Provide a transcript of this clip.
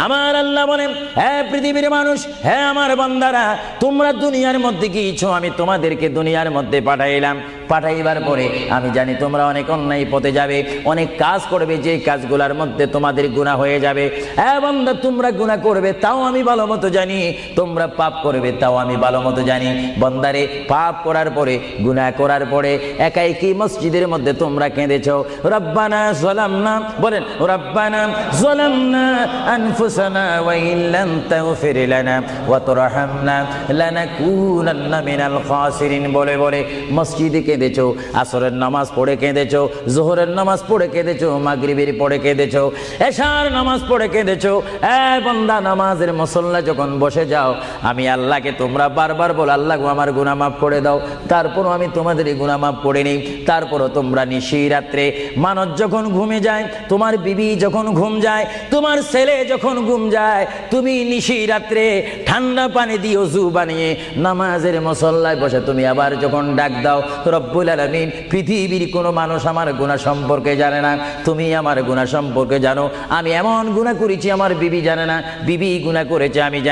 আমার আল্লাহ বলেন, হে পৃথিবীর মানুষ, হে আমার বান্দারা, তোমরা দুনিয়ার মধ্যে গিয়েছো, আমি তোমাদেরকে দুনিয়ার মধ্যে পাঠাইলাম। পাঠাইবার পরে আমি জানি তোমরা অনেক অন্যায় পথে যাবে, অনেক কাজ করবে, যে কাজগুলোর মধ্যে তোমাদের গুনাহ হয়ে যাবে। হ্যাঁ বান্দা, তোমরা গুনাহ করবে তাও আমি ভালো মতো জানি, তোমরা পাপ করবে তাও আমি ভালো মতো জানি। বান্দারে, পাপ করার পরে, গুনাহ করার পরে একাই কি মসজিদের মধ্যে তোমরা কেঁদেছো, রব্বানা যালামনা, বলেন রব্বানা যালামনা আনফুসানা ওয়া ইল্লাম তাগফির লানা ওয়া তুরহামনা লানাকুনান্না মিনাল খাসিরিন বলে বলে মসজিদে কেঁদেছো, আসরের নামাজ পড়ে কেঁদেছো, যোহরের নামাজ পড়ে কেঁদেছো, মাগরিবের পড়ে কেঁদেছো, এশার নামাজ পড়ে কেঁদেছো। এ বান্দা, নামাজের মুসল্লা যখন বসে যাও, আমি আল্লাহকে তোমরা বারবার বল, আল্লাহ আমার গুনাহ মাফ করে দাও। তারপরও আমি তোমাদের এই গুনাহ মাফ করে নিই। তারপরও তোমরা নিশি রাত্রে, মানুষ যখন ঘুমে যায়, তোমার বিবি যখন ঘুম যায়, তোমার ছেলে যখন ঘুম যায়, তুমি নিশি রাত্রে ঠান্ডা পানি দিয়ে ওযু বানিয়ে নামাজের মুসল্লায় বসে তুমি আবার যখন ডাক দাও, রব্বুল আলামিন, পৃথিবীর কোনো মানুষ আমার গুনাহ সম্পর্কে জানে না, তুমি আমার গুনাহ সম্পর্কে জানো। আমি এমন গুনাহ করেছি আমার বিবি জানে না, বিবি গুনাহ করেছে আমি জানি।